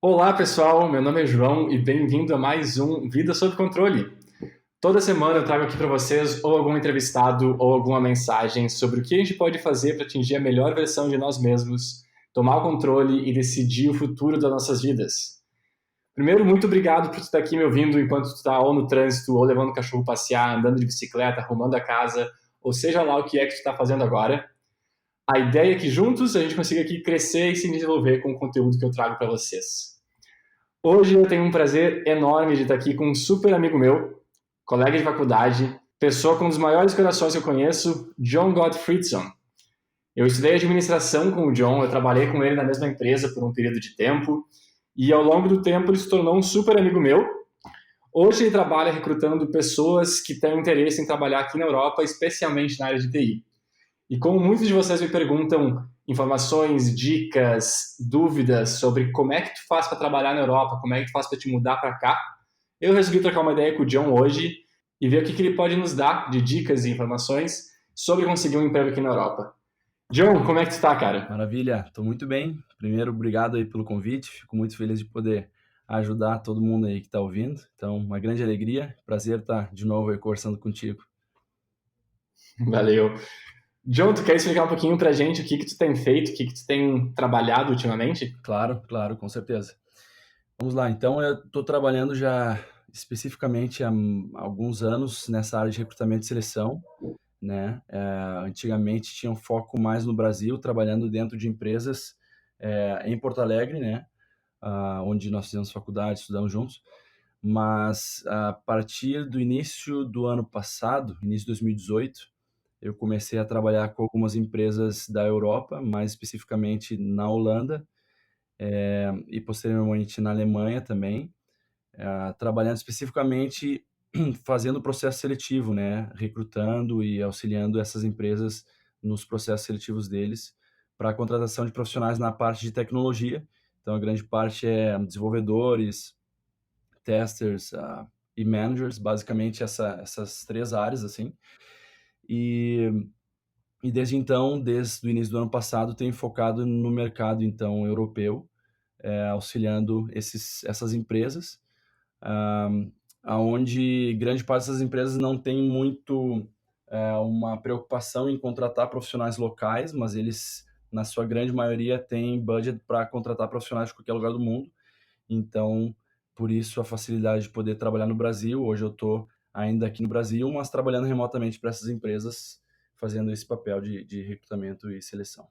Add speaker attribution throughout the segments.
Speaker 1: Olá, pessoal. Meu nome é João e bem-vindo a mais um Vida Sob Controle. Toda semana eu trago aqui para vocês ou algum entrevistado ou alguma mensagem sobre o que a gente pode fazer para atingir a melhor versão de nós mesmos, tomar o controle e decidir o futuro das nossas vidas. Primeiro, muito obrigado por tu estar aqui me ouvindo enquanto tu está ou no trânsito, ou levando o cachorro passear, andando de bicicleta, arrumando a casa, ou seja lá o que é que tu está fazendo agora. A ideia é que juntos a gente consiga aqui crescer e se desenvolver com o conteúdo que eu trago para vocês. Hoje eu tenho um prazer enorme de estar aqui com um super amigo meu, colega de faculdade, pessoa com um dos maiores corações que eu conheço, John Gottfriedson. Eu estudei administração com o John, eu trabalhei com ele na mesma empresa por um período de tempo, e ao longo do tempo ele se tornou um super amigo meu. Hoje ele trabalha recrutando pessoas que têm interesse em trabalhar aqui na Europa, especialmente na área de TI. E como muitos de vocês me perguntam informações, dicas, dúvidas sobre como é que tu faz para trabalhar na Europa, como é que tu faz para te mudar para cá, eu resolvi trocar uma ideia com o John hoje e ver o que ele pode nos dar de dicas e informações sobre conseguir um emprego aqui na Europa. John, como é que tu tá, cara?
Speaker 2: Maravilha, estou muito bem. Primeiro, obrigado aí pelo convite. Fico muito feliz de poder ajudar todo mundo aí que está ouvindo. Então, uma grande alegria, prazer estar de novo aí conversando contigo.
Speaker 1: Valeu. John, tu quer explicar um pouquinho pra gente o que tu tem feito, o que tu tem trabalhado ultimamente?
Speaker 2: Claro, claro, com certeza. Vamos lá, então eu estou trabalhando já especificamente há alguns anos nessa área de recrutamento e seleção, né? Antigamente tinha um foco mais no Brasil, trabalhando dentro de empresas em Porto Alegre, né? Onde nós fizemos faculdade, estudamos juntos. Mas a partir do início do ano passado, início de 2018, eu comecei a trabalhar com algumas empresas da Europa, mais especificamente na Holanda, e posteriormente na Alemanha também, trabalhando especificamente fazendo o processo seletivo, né, recrutando e auxiliando essas empresas nos processos seletivos deles para a contratação de profissionais na parte de tecnologia. Então, a grande parte é desenvolvedores, testers, e managers, basicamente essas três áreas, assim. E, e desde então, desde o início do ano passado, tenho focado no mercado, então, europeu, auxiliando essas empresas, ah, aonde grande parte dessas empresas não tem muito uma preocupação em contratar profissionais locais, mas eles, na sua grande maioria, têm budget para contratar profissionais de qualquer lugar do mundo. Então, por isso a facilidade de poder trabalhar no Brasil. Hoje eu estou ainda aqui no Brasil, mas trabalhando remotamente para essas empresas, fazendo esse papel de recrutamento e seleção.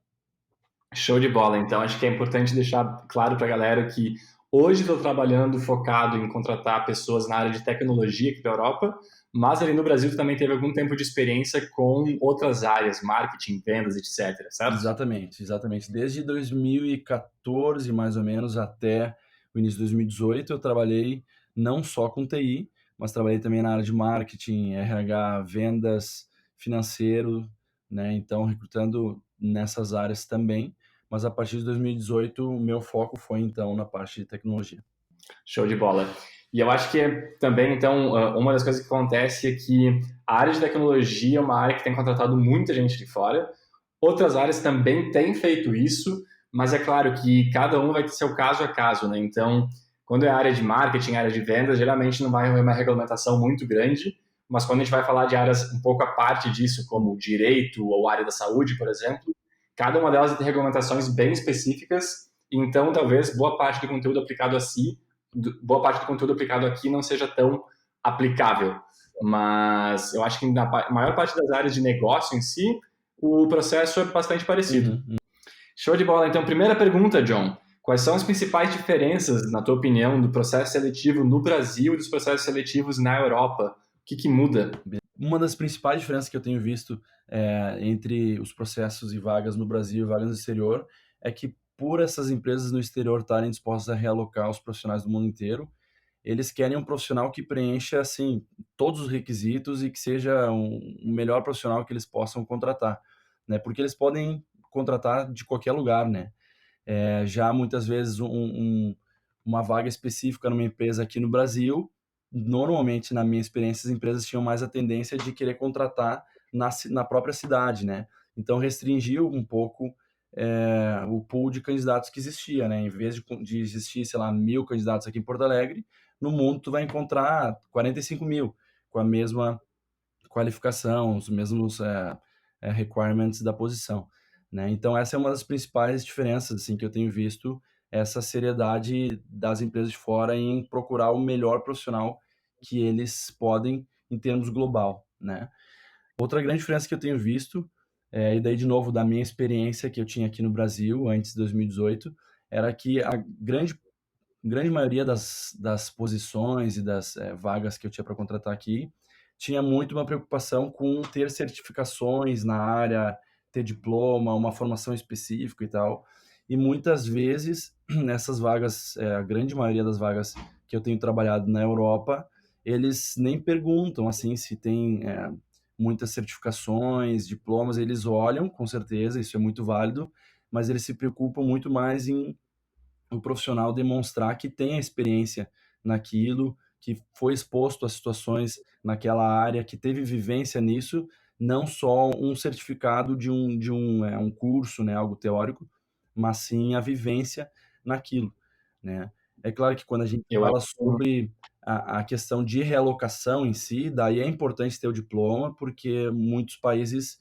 Speaker 1: Show de bola. Então, acho que é importante deixar claro para a galera que hoje estou trabalhando focado em contratar pessoas na área de tecnologia aqui da Europa, mas ali no Brasil tu também teve algum tempo de experiência com outras áreas, marketing, vendas, etc, certo?
Speaker 2: Exatamente, exatamente. Desde 2014, mais ou menos, até o início de 2018, eu trabalhei não só com TI, mas trabalhei também na área de marketing, RH, vendas, financeiro, né? Então, recrutando nessas áreas também. Mas a partir de 2018, o meu foco foi então na parte de tecnologia.
Speaker 1: Show de bola. E eu acho que também, então, uma das coisas que acontece é que a área de tecnologia é uma área que tem contratado muita gente de fora. Outras áreas também têm feito isso, mas é claro que cada um vai ter seu caso a caso, né? Então, quando é área de marketing, área de vendas, geralmente não vai haver uma regulamentação muito grande, mas quando a gente vai falar de áreas um pouco a parte disso, como direito ou área da saúde, por exemplo, cada uma delas tem regulamentações bem específicas, então talvez boa parte do conteúdo aplicado a si boa parte do conteúdo aplicado aqui não seja tão aplicável. Mas eu acho que na maior parte das áreas de negócio em si, o processo é bastante parecido.
Speaker 2: Uhum.
Speaker 1: Show de bola. Então, primeira pergunta, John. Quais são as principais diferenças, na tua opinião, do processo seletivo no Brasil e dos processos seletivos na Europa? O que muda?
Speaker 2: Uma das principais diferenças que eu tenho visto entre os processos e vagas no Brasil e vagas no exterior é que, por essas empresas no exterior estarem dispostas a realocar os profissionais do mundo inteiro, eles querem um profissional que preencha assim todos os requisitos e que seja o melhor profissional que eles possam contratar, né? Porque eles podem contratar de qualquer lugar, né? Já muitas vezes uma vaga específica numa empresa aqui no Brasil, normalmente, na minha experiência, as empresas tinham mais a tendência de querer contratar na própria cidade, né? Então, restringiu um pouco o pool de candidatos que existia, né? Em vez de existir, sei lá, 1.000 candidatos aqui em Porto Alegre, no mundo tu vai encontrar 45.000 com a mesma qualificação, os mesmos requirements da posição, né? Então essa é uma das principais diferenças assim que eu tenho visto, essa seriedade das empresas de fora em procurar o melhor profissional que eles podem em termos global, né? Outra grande diferença que eu tenho visto, e daí de novo da minha experiência que eu tinha aqui no Brasil antes de 2018, era que a grande maioria das posições e das vagas que eu tinha para contratar aqui, tinha muito uma preocupação com ter certificações na área, ter diploma, uma formação específica e tal. E muitas vezes, nessas vagas, a grande maioria das vagas que eu tenho trabalhado na Europa, eles nem perguntam assim se tem muitas certificações, diplomas, eles olham, com certeza, isso é muito válido, mas eles se preocupam muito mais em o profissional demonstrar que tem a experiência naquilo, que foi exposto a situações naquela área, que teve vivência nisso, não só um certificado um curso, né, algo teórico, mas sim a vivência naquilo, né. É claro que quando a gente
Speaker 1: Eu
Speaker 2: fala
Speaker 1: acho
Speaker 2: sobre a questão de realocação em si, daí é importante ter o diploma, porque muitos países,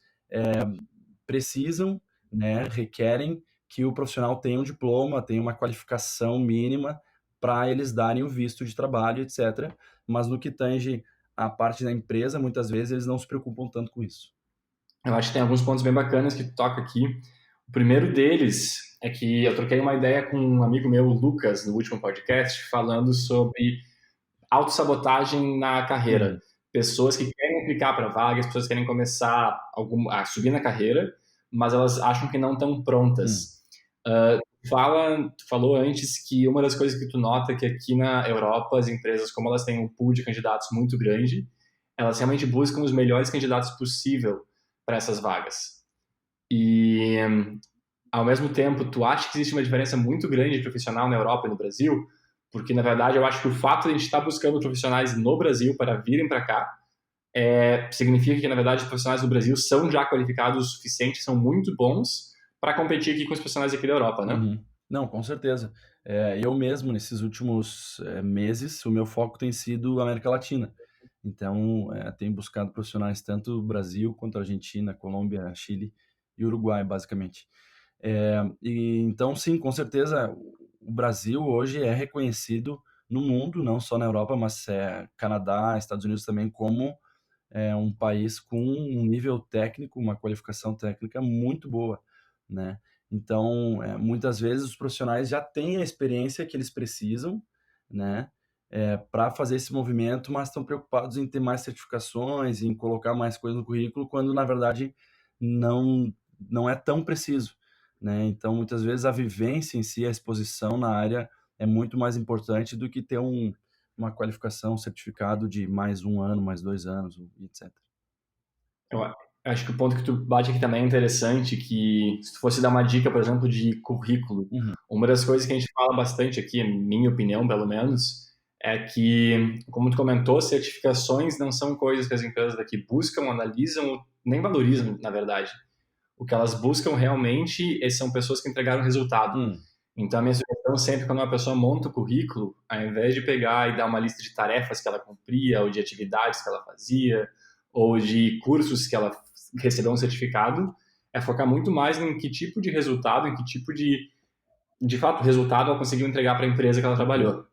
Speaker 2: precisam, né, requerem que o profissional tenha um diploma, tenha uma qualificação mínima para eles darem o visto de trabalho, etc. Mas no que tange a parte da empresa, muitas vezes eles não se preocupam tanto com isso.
Speaker 1: Eu acho que tem alguns pontos bem bacanas que tu toca aqui. O primeiro deles é que eu troquei uma ideia com um amigo meu, o Lucas, no último podcast, falando sobre autossabotagem na carreira.
Speaker 2: Uhum,
Speaker 1: Pessoas que querem aplicar para vagas, pessoas que querem começar a subir na carreira, mas elas acham que não estão
Speaker 2: uhum,
Speaker 1: prontas. Tu falou antes que uma das coisas que tu nota é que aqui na Europa, as empresas, como elas têm um pool de candidatos muito grande, elas realmente buscam os melhores candidatos possível para essas vagas. E, ao mesmo tempo, tu acha que existe uma diferença muito grande de profissional na Europa e no Brasil? Porque, na verdade, eu acho que o fato de a gente estar buscando profissionais no Brasil para virem para cá significa que, na verdade, os profissionais do Brasil são já qualificados o suficiente, são muito bons para competir aqui com os profissionais aqui da Europa, né?
Speaker 2: uhum. Não, com certeza. Eu mesmo, nesses últimos meses, o meu foco tem sido a América Latina. Então, tenho buscado profissionais tanto Brasil quanto Argentina, Colômbia, Chile e Uruguai, basicamente. E então, sim, com certeza, o Brasil hoje é reconhecido no mundo, não só na Europa, mas Canadá, Estados Unidos também, como um país com um nível técnico, uma qualificação técnica muito boa, né? Então, muitas vezes os profissionais já têm a experiência que eles precisam, né, para fazer esse movimento, mas estão preocupados em ter mais certificações, em colocar mais coisas no currículo, quando na verdade não não é tão preciso, né? Então, muitas vezes a vivência em si, a exposição na área é muito mais importante do que ter uma qualificação, um certificado de mais 1 ano, mais 2 anos, e etc.
Speaker 1: Eu acho que o ponto que tu bate aqui também é interessante, que se tu fosse dar uma dica, por exemplo, de currículo,
Speaker 2: Uhum,
Speaker 1: uma das coisas que a gente fala bastante aqui, minha opinião, pelo menos, é que, como tu comentou, certificações não são coisas que as empresas daqui buscam, analisam, nem valorizam, na verdade. O que elas buscam realmente são pessoas que entregaram resultado.
Speaker 2: hum,
Speaker 1: Então, a minha sugestão sempre, quando uma pessoa monta o currículo, ao invés de pegar e dar uma lista de tarefas que ela cumpria, ou de atividades que ela fazia, ou de cursos que ela recebeu um certificado, é focar muito mais em que tipo de resultado, em que tipo de fato, resultado ela conseguiu entregar para a empresa que ela
Speaker 2: uhum,
Speaker 1: trabalhou.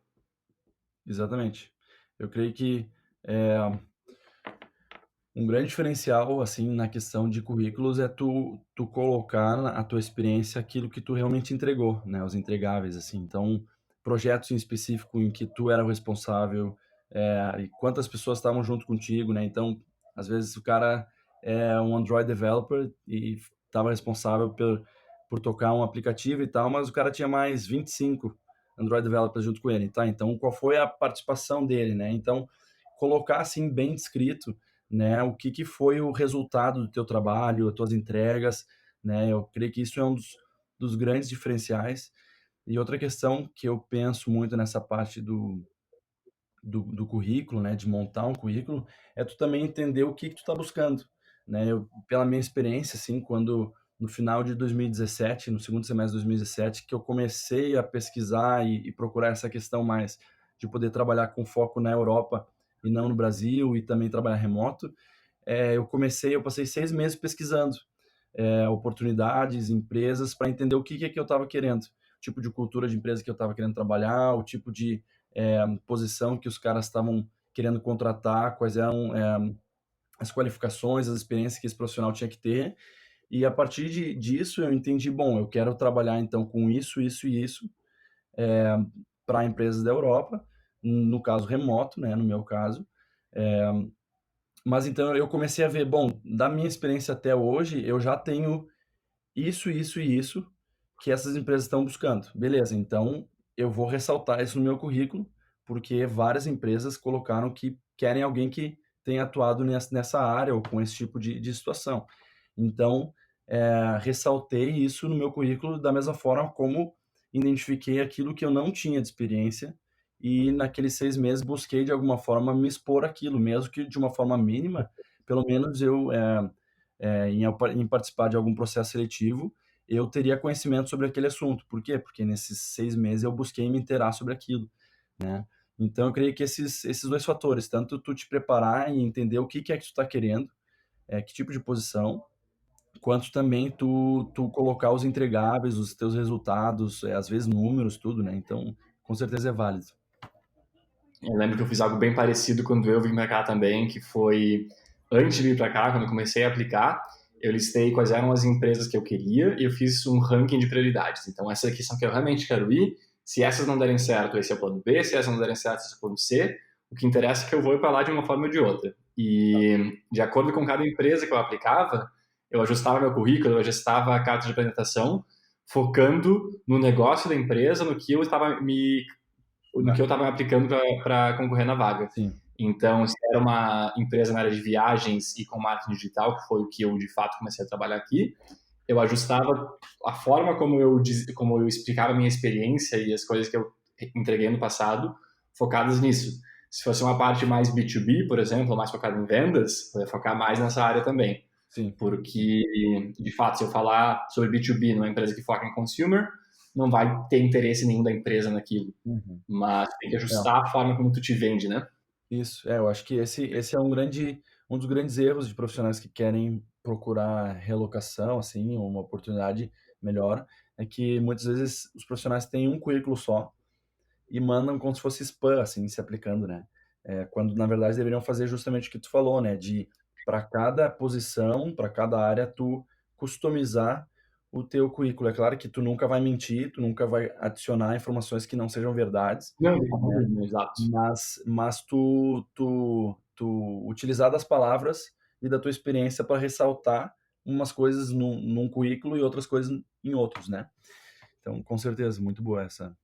Speaker 2: exatamente. Eu creio que, eh, um grande diferencial, assim, na questão de currículos é tu colocar a tua experiência aquilo que tu realmente entregou, né, os entregáveis, assim. Então, projetos em específico em que tu era o responsável, e quantas pessoas estavam junto contigo, né. Então, às vezes o cara é um Android developer e estava responsável por tocar um aplicativo e tal, mas o cara tinha mais 25 Android developers junto com ele, tá. Então, qual foi a participação dele, né. Então, colocar, assim, bem descrito, né, o que que foi o resultado do teu trabalho, as tuas entregas, né, eu creio que isso é um dos grandes diferenciais. E outra questão que eu penso muito nessa parte do currículo, né, de montar um currículo, é tu também entender o que que tu tá buscando, né. Eu pela minha experiência, assim, quando no final de 2017, no segundo semestre de 2017, que eu comecei a pesquisar e procurar essa questão mais de poder trabalhar com foco na Europa e não no Brasil, e também trabalhar remoto. Eu passei 6 meses pesquisando oportunidades, empresas, para entender o que eu estava querendo, o tipo de cultura de empresa que eu estava querendo trabalhar, o tipo de posição que os caras estavam querendo contratar, quais eram as qualificações, as experiências que esse profissional tinha que ter. E a partir disso eu entendi, bom, eu quero trabalhar então com isso, isso e isso para empresas da Europa, no caso remoto, né, no meu caso. Mas então eu comecei a ver, bom, da minha experiência até hoje, eu já tenho isso, isso e isso que essas empresas estão buscando. Beleza, então eu vou ressaltar isso no meu currículo, porque várias empresas colocaram que querem alguém que tenha atuado nessa área ou com esse tipo de situação. Então, ressaltei isso no meu currículo da mesma forma como identifiquei aquilo que eu não tinha de experiência e naqueles 6 meses busquei de alguma forma me expor aquilo, mesmo que de uma forma mínima, pelo menos eu em participar de algum processo seletivo, eu teria conhecimento sobre aquele assunto. Por quê? Porque nesses 6 meses eu busquei me inteirar sobre aquilo, né? Então eu creio que esses dois fatores, tanto tu te preparar e entender o que é que tu está querendo, que tipo de posição, quanto também tu colocar os entregáveis, os teus resultados, às vezes números, tudo, né? Então, com certeza é válido.
Speaker 1: Eu lembro que eu fiz algo bem parecido quando eu vim para cá também, que foi antes de vir para cá, quando eu comecei a aplicar, eu listei quais eram as empresas que eu queria e eu fiz um ranking de prioridades. Então, essas aqui são que eu realmente quero ir. Se essas não derem certo, esse é o plano B. Se essas não derem certo, esse é o plano C. O que interessa é que eu vou para lá de uma forma ou de outra. E, de acordo com cada empresa que eu aplicava, eu ajustava meu currículo, eu ajustava a carta de apresentação, focando no negócio da empresa, no que eu estava aplicando para concorrer na vaga.
Speaker 2: Sim.
Speaker 1: Então, se era uma empresa na área de viagens e com marketing digital, que foi o que eu de fato comecei a trabalhar aqui, eu ajustava a forma como eu explicava a minha experiência e as coisas que eu entreguei no passado, focadas nisso. Se fosse uma parte mais B2B, por exemplo, mais focada em vendas, eu ia focar mais nessa área também.
Speaker 2: Sim.
Speaker 1: Porque, de fato, se eu falar sobre B2B numa empresa que foca em consumer, não vai ter interesse nenhum da empresa naquilo.
Speaker 2: Uhum.
Speaker 1: Mas tem que
Speaker 2: É.
Speaker 1: ajustar a forma como tu te vende, né?
Speaker 2: Isso, eu acho que esse é um dos grandes erros de profissionais que querem procurar relocação, assim, ou uma oportunidade melhor, é que muitas vezes os profissionais têm um currículo só e mandam como se fosse spam, assim, se aplicando, né? Quando na verdade deveriam fazer justamente o que tu falou, né? De para cada posição, para cada área, tu customizar o teu currículo. É claro que tu nunca vai mentir, tu nunca vai adicionar informações que não sejam verdades,
Speaker 1: Não,
Speaker 2: né?
Speaker 1: exato.
Speaker 2: Mas tu utilizar das palavras e da tua experiência para ressaltar umas coisas num currículo e outras coisas em outros, né? Então, com certeza, muito boa essa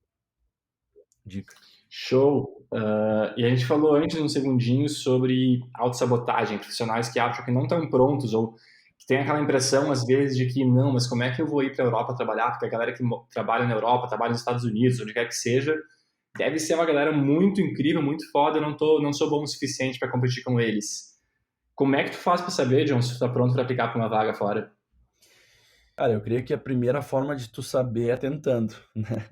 Speaker 2: dica.
Speaker 1: Show! E a gente falou antes, um segundinho, sobre autossabotagem, profissionais que acham que não estão prontos ou que tem aquela impressão, às vezes, de que não, mas como é que eu vou ir para a Europa trabalhar? Porque a galera que trabalha na Europa, trabalha nos Estados Unidos, onde quer que seja, deve ser uma galera muito incrível, muito foda, eu não sou bom o suficiente para competir com eles. Como é que tu faz para saber, John, se tu tá pronto para aplicar para uma vaga fora?
Speaker 2: Cara, eu creio que a primeira forma de tu saber é tentando, né?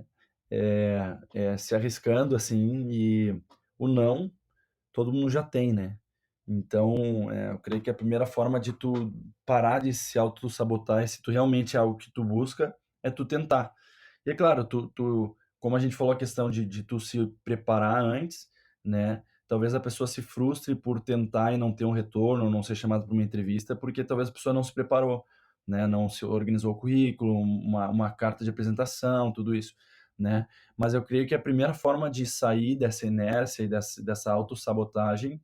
Speaker 2: Se arriscando, assim, e o não, todo mundo já tem, né? Então, eu creio que a primeira forma de tu parar de se auto-sabotar, se tu realmente é algo que tu busca, é tu tentar. E é claro, como a gente falou a questão de tu se preparar antes, né? Talvez a pessoa se frustre por tentar e não ter um retorno, ou não ser chamado para uma entrevista, porque talvez a pessoa não se preparou, né? Não se organizou o currículo, uma carta de apresentação, tudo isso, né? Mas eu creio que a primeira forma de sair dessa inércia e dessa autossabotagem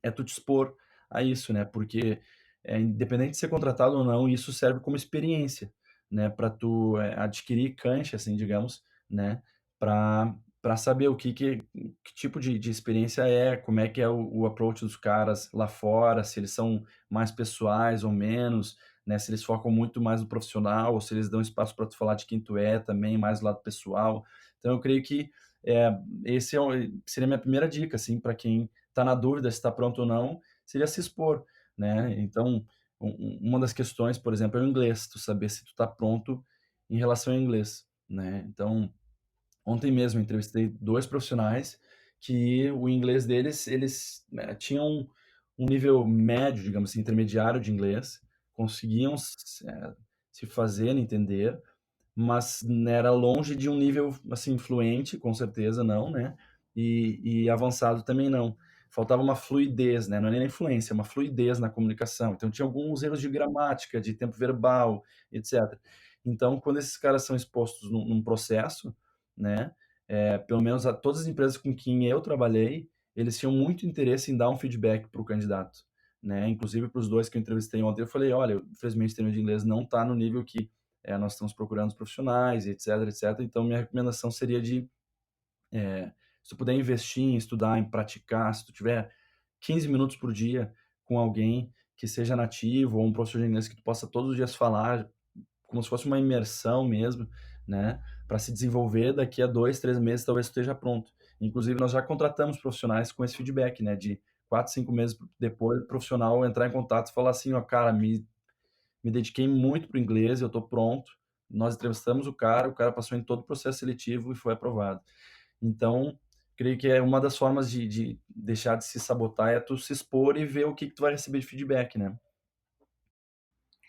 Speaker 2: é tu te expor a isso, né? Porque independente de ser contratado ou não, isso serve como experiência, né? Para tu adquirir cancha, assim, digamos, né? Para saber que tipo de experiência como é que é o approach dos caras lá fora, se eles são mais pessoais ou menos, né? Se eles focam muito mais no profissional ou se eles dão espaço para tu falar de quem tu é também, mais do lado pessoal. Então eu creio que esse seria a minha primeira dica, assim, para quem está na dúvida se está pronto ou não, seria se expor, né? Então, uma das questões, por exemplo, é o inglês, tu saber se tu está pronto em relação ao inglês, né? Então, ontem mesmo eu entrevistei 2 profissionais que o inglês deles, eles, né, tinham um nível médio, digamos assim, intermediário de inglês, conseguiam se fazer entender, mas né, era longe de um nível, assim, fluente, com certeza não, né, e avançado também não. Faltava uma fluidez, né, não é nem fluência, é uma fluidez na comunicação. Então tinha alguns erros de gramática, de tempo verbal, etc. Então, quando esses caras são expostos num processo, né, pelo menos todas as empresas com quem eu trabalhei, eles tinham muito interesse em dar um feedback para o candidato, né, inclusive para os 2 que eu entrevistei ontem, eu falei: "Olha, infelizmente o termo de inglês não está no nível que nós estamos procurando os profissionais, etc, etc. Então, minha recomendação seria de, se tu puder investir em estudar, em praticar, se tu tiver 15 minutos por dia com alguém que seja nativo ou um professor de inglês que tu possa todos os dias falar, como se fosse uma imersão mesmo, né, para se desenvolver, daqui a 2, 3 meses talvez tu esteja pronto. Inclusive, nós já contratamos profissionais com esse feedback, né, de 4, 5 meses depois, o profissional entrar em contato e falar assim: "Ó, cara, me dediquei muito para o inglês, eu estou pronto. Nós entrevistamos o cara passou em todo o processo seletivo e foi aprovado. Então, creio que é uma das formas de deixar de se sabotar é tu se expor e ver o que tu vai receber de feedback, né?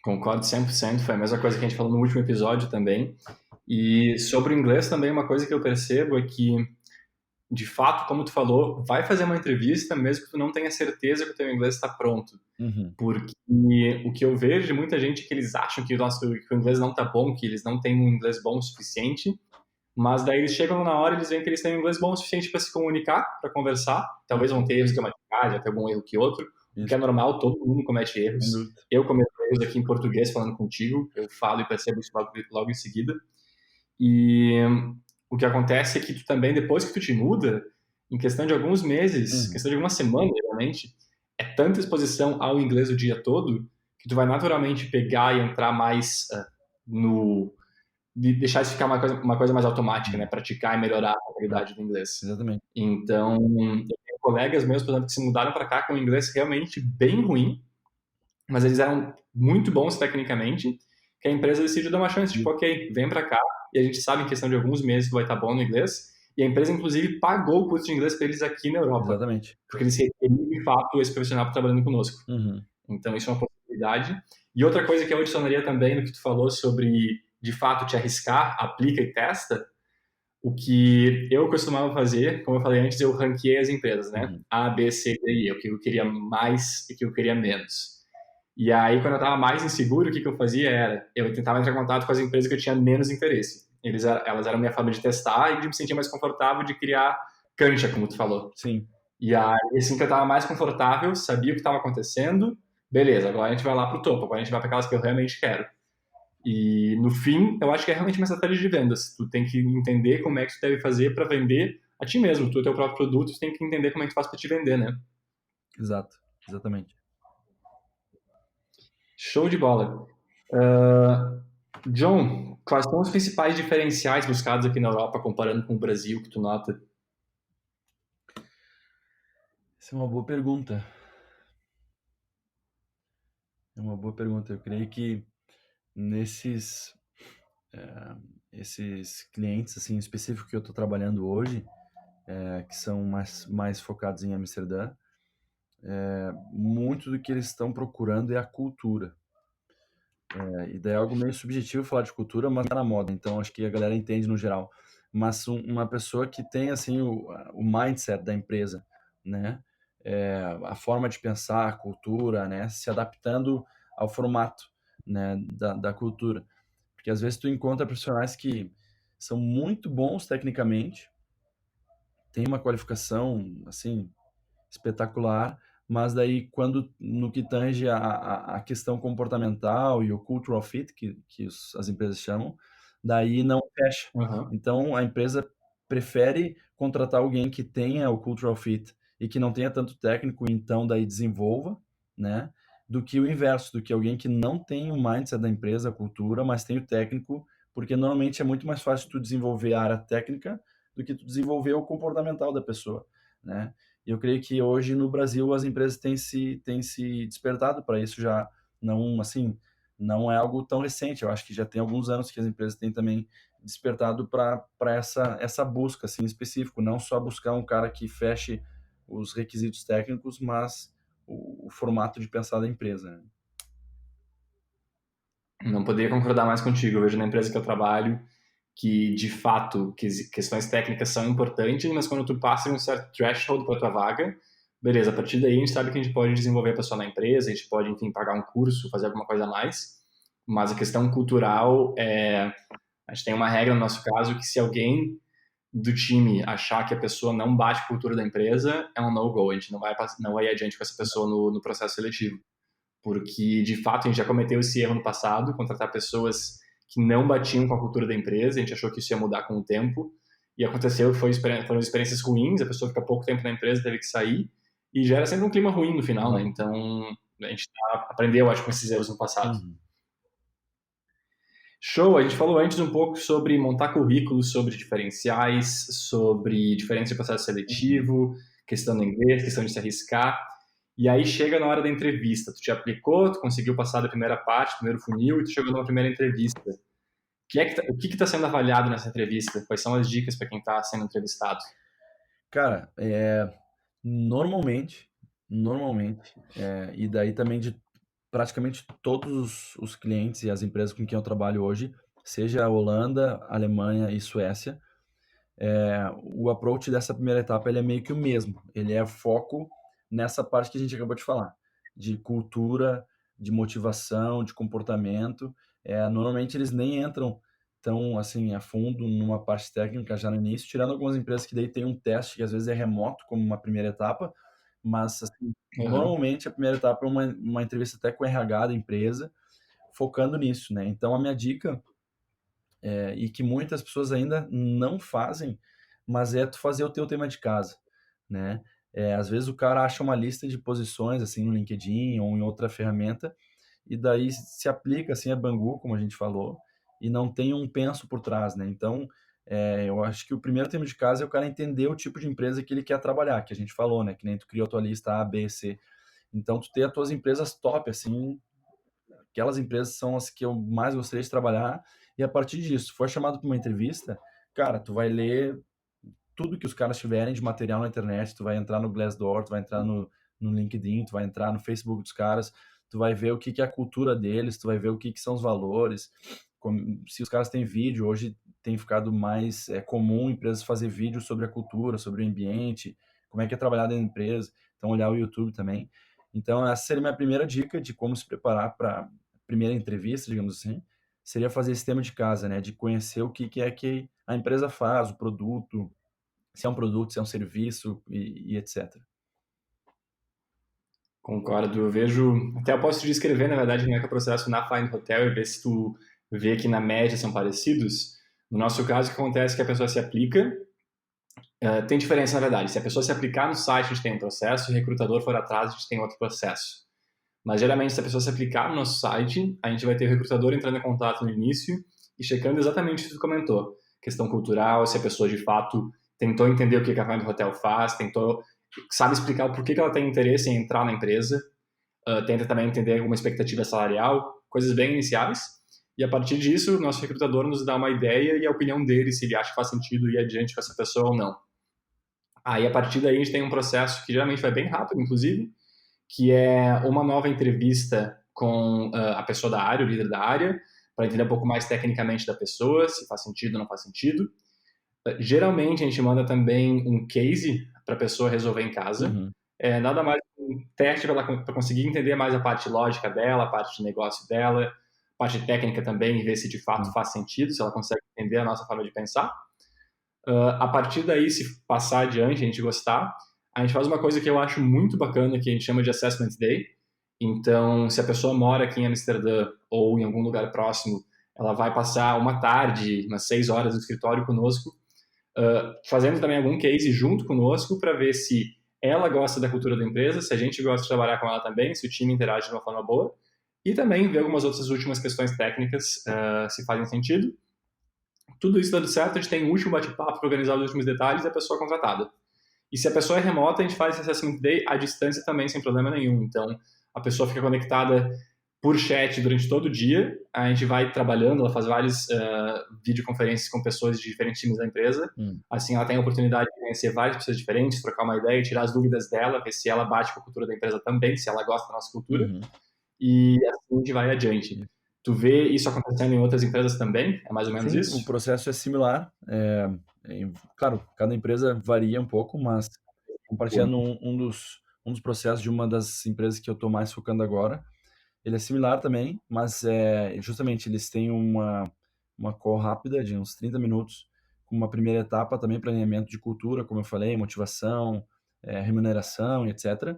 Speaker 1: Concordo 100%, foi a mesma coisa que a gente falou no último episódio também. E sobre o inglês também, uma coisa que eu percebo é que, de fato, como tu falou, vai fazer uma entrevista mesmo que tu não tenha certeza que o teu inglês está pronto.
Speaker 2: Uhum.
Speaker 1: Porque o que eu vejo de muita gente é que eles acham que que o inglês não está bom, que eles não têm um inglês bom o suficiente, mas daí eles chegam na hora e eles veem que eles têm um inglês bom o suficiente para se comunicar, para conversar. Talvez vão ter erros gramaticais, até algum erro que outro, o que é
Speaker 2: Isso,
Speaker 1: normal, todo mundo comete
Speaker 2: sem
Speaker 1: erros.
Speaker 2: dúvida.
Speaker 1: Eu cometo erros aqui em português falando contigo, eu falo e percebo isso logo em seguida. E o que acontece é que tu também, depois que tu te muda, em questão de alguns meses,
Speaker 2: Uhum.
Speaker 1: questão de algumas semanas, realmente, é tanta exposição ao inglês o dia todo que tu vai naturalmente pegar e entrar mais no de deixar isso ficar uma coisa mais automática, né?
Speaker 2: Uhum.
Speaker 1: Praticar e melhorar a
Speaker 2: É,
Speaker 1: qualidade do inglês.
Speaker 2: exatamente.
Speaker 1: Então, eu tenho colegas meus, por exemplo, que se mudaram para cá com um inglês realmente bem ruim, mas eles eram muito bons tecnicamente, que a empresa decidiu dar uma chance, tipo,
Speaker 2: Isso,
Speaker 1: ok, vem para cá, e a gente sabe em questão de alguns meses tu vai estar bom no inglês, e a empresa, inclusive, pagou o curso de inglês para eles aqui na Europa,
Speaker 2: exatamente.
Speaker 1: porque eles requeriam, de fato, esse profissional trabalhando conosco.
Speaker 2: Uhum.
Speaker 1: Então, isso é uma possibilidade. E outra coisa que eu adicionaria também no que tu falou sobre, de fato, te arriscar, aplica e testa, o que eu costumava fazer, como eu falei antes, eu ranqueei as empresas, né?
Speaker 2: Uhum.
Speaker 1: A, B, C, D, E, o que eu queria mais e o que eu queria menos. E aí, quando eu estava mais inseguro, o que eu fazia era, eu tentava entrar em contato com as empresas que eu tinha menos interesse. Elas eram minha forma de testar e de me sentir mais confortável de criar cancha, como tu falou.
Speaker 2: Sim,
Speaker 1: E aí, assim que eu estava mais confortável, sabia o que estava acontecendo, beleza, agora a gente vai lá pro topo, agora a gente vai para aquelas que eu realmente quero. E no fim, eu acho que é realmente uma estratégia de vendas. Tu tem que entender como é que tu deve fazer para vender a ti mesmo. Tu é teu próprio produto, tu tem que entender como é que tu faz para te vender, né?
Speaker 2: exato, exatamente.
Speaker 1: Show de bola. Uh, John, quais são os principais diferenciais buscados aqui na Europa comparando com o Brasil que tu nota?
Speaker 2: Essa é uma boa pergunta. É uma boa pergunta. Eu creio que nesses esses clientes assim específicos que eu estou trabalhando hoje, que são mais focados em Amsterdã, muito do que eles estão procurando é a cultura. E daí é algo meio subjetivo falar de cultura, mas tá na moda, então acho que a galera entende no geral. Mas uma pessoa que tem assim o mindset da empresa, né? A forma de pensar, a cultura, né? Se adaptando ao formato, né? Da cultura. Porque às vezes tu encontra profissionais que são muito bons tecnicamente, têm uma qualificação assim espetacular, mas daí quando no que tange a questão comportamental e o cultural fit, que as empresas chamam, daí não fecha.
Speaker 1: Uhum.
Speaker 2: Então a empresa prefere contratar alguém que tenha o cultural fit e que não tenha tanto técnico, então daí desenvolva, né? Do que o inverso, do que alguém que não tem o mindset da empresa, a cultura, mas tem o técnico, porque normalmente é muito mais fácil tu desenvolver a área técnica do que tu desenvolver o comportamental da pessoa, né? E eu creio que hoje no Brasil as empresas têm se despertado para isso já não, assim, não é algo tão recente. Eu acho que já tem alguns anos que as empresas têm também despertado para essa busca, assim, específico, não só buscar um cara que feche os requisitos técnicos, mas o formato de pensar da empresa, né?
Speaker 1: Não poderia concordar mais contigo. Eu vejo na empresa que eu trabalho que, de fato, questões técnicas são importantes, mas quando tu passa em um certo threshold para tua vaga, beleza, a partir daí a gente sabe que a gente pode desenvolver a pessoa na empresa, a gente pode, enfim, pagar um curso, fazer alguma coisa a mais, mas a questão cultural, a gente tem uma regra no nosso caso que se alguém do time achar que a pessoa não bate a cultura da empresa, é um no-go, a gente não vai adiante com essa pessoa no processo seletivo. Porque, de fato, a gente já cometeu esse erro no passado, contratar pessoas que não batiam com a cultura da empresa, a gente achou que isso ia mudar com o tempo, e aconteceu, foram experiências ruins, a pessoa fica pouco tempo na empresa, teve que sair, e gera sempre um clima ruim no final, né? Então, a gente aprendeu, acho, com esses erros no passado.
Speaker 2: Uhum.
Speaker 1: Show, a gente falou antes um pouco sobre montar currículos, sobre diferenciais, sobre diferença de processo seletivo, questão do inglês, questão de se arriscar. E aí chega na hora da entrevista. Tu te aplicou, tu conseguiu passar da primeira parte, primeiro funil, e tu chegou numa primeira entrevista. O que está sendo avaliado nessa entrevista? Quais são as dicas para quem está sendo entrevistado?
Speaker 2: Cara, normalmente, e daí também de praticamente todos os clientes e as empresas com quem eu trabalho hoje, seja a Holanda, Alemanha e Suécia, o approach dessa primeira etapa ele é meio que o mesmo. Ele é foco nessa parte que a gente acabou de falar, de cultura, de motivação, de comportamento. Normalmente eles nem entram tão assim a fundo numa parte técnica já no início, tirando algumas empresas que daí tem um teste que às vezes é remoto como uma primeira etapa, mas assim,
Speaker 1: Uhum.
Speaker 2: normalmente a primeira etapa é uma entrevista até com o RH da empresa, focando nisso, né? Então a minha dica e que muitas pessoas ainda não fazem, mas é tu fazer o teu tema de casa, né? Às vezes o cara acha uma lista de posições assim no LinkedIn ou em outra ferramenta e daí se aplica assim a Bangu, como a gente falou, e não tem um penso por trás, né? Então, eu acho que o primeiro tema de casa é o cara entender o tipo de empresa que ele quer trabalhar, que a gente falou, né? Que nem tu criou a tua lista A, B, C. Então, tu ter as tuas empresas top, assim, aquelas empresas são as que eu mais gostaria de trabalhar. E a partir disso, se for chamado para uma entrevista, cara, tu vai ler tudo que os caras tiverem de material na internet, tu vai entrar no Glassdoor, tu vai entrar no LinkedIn, tu vai entrar no Facebook dos caras, tu vai ver o que é a cultura deles, tu vai ver o que são os valores, se os caras têm vídeo, hoje tem ficado mais comum empresas fazer vídeo sobre a cultura, sobre o ambiente, como é que é trabalhar dentro da empresa, então olhar o YouTube também. Então essa seria a minha primeira dica de como se preparar para a primeira entrevista, digamos assim, seria fazer esse tema de casa, né, de conhecer o que é que a empresa faz, o produto, se é um produto, se é um serviço e etc.
Speaker 1: Concordo. Eu vejo. Até eu posso te descrever, na verdade, como é que é o processo na Find Hotel e ver se tu vê que na média são parecidos. No nosso caso, o que acontece é que a pessoa se aplica. Tem diferença, na verdade. Se a pessoa se aplicar no site, a gente tem um processo. Se o recrutador for atrás, a gente tem outro processo. Mas, geralmente, se a pessoa se aplicar no nosso site, a gente vai ter o recrutador entrando em contato no início e checando exatamente o que tu comentou. Questão cultural, se a pessoa, de fato, tentou entender o que a Find Hotel faz, sabe explicar o porquê que ela tem interesse em entrar na empresa, tenta também entender alguma expectativa salarial, coisas bem iniciais. E a partir disso, o nosso recrutador nos dá uma ideia e a opinião dele, se ele acha que faz sentido ir adiante com essa pessoa ou não. Aí, a partir daí, a gente tem um processo que geralmente vai bem rápido, inclusive, que é uma nova entrevista com a pessoa da área, o líder da área, para entender um pouco mais tecnicamente da pessoa, se faz sentido ou não faz sentido. Geralmente, a gente manda também um case para a pessoa resolver em casa.
Speaker 2: Uhum.
Speaker 1: Nada mais um teste para conseguir entender mais a parte lógica dela, a parte de negócio dela, a parte técnica também, e ver se de fato
Speaker 2: Sim.
Speaker 1: faz sentido, se ela consegue entender a nossa forma de pensar. A partir daí, se passar adiante, a gente gostar, a gente faz uma coisa que eu acho muito bacana, que a gente chama de Assessment Day. Então, se a pessoa mora aqui em Amsterdã ou em algum lugar próximo, ela vai passar uma tarde, umas 6 horas no escritório conosco, fazendo também algum case junto conosco para ver se ela gosta da cultura da empresa, se a gente gosta de trabalhar com ela também, se o time interage de uma forma boa, e também ver algumas outras últimas questões técnicas, se fazem sentido. Tudo isso dando certo, a gente tem um último bate-papo para organizar os últimos detalhes e a pessoa é contratada. E se a pessoa é remota, a gente faz esse assessment day à distância também, sem problema nenhum. Então, a pessoa fica conectada por chat durante todo o dia. A gente vai trabalhando, ela faz várias videoconferências com pessoas de diferentes times da empresa. Assim, ela tem a oportunidade de conhecer várias pessoas diferentes, trocar uma ideia, tirar as dúvidas dela, ver se ela bate com a cultura da empresa também, se ela gosta da nossa cultura. E assim a gente vai adiante. Tu vê isso acontecendo em outras empresas também? É mais ou menos
Speaker 2: Sim,
Speaker 1: isso?
Speaker 2: o processo é similar. Claro, cada empresa varia um pouco, mas compartilhando um dos processos de uma das empresas que eu estou mais focando agora, ele é similar também, mas justamente eles têm uma call rápida de uns 30 minutos, com uma primeira etapa também, planeamento de cultura, como eu falei, motivação, remuneração, etc.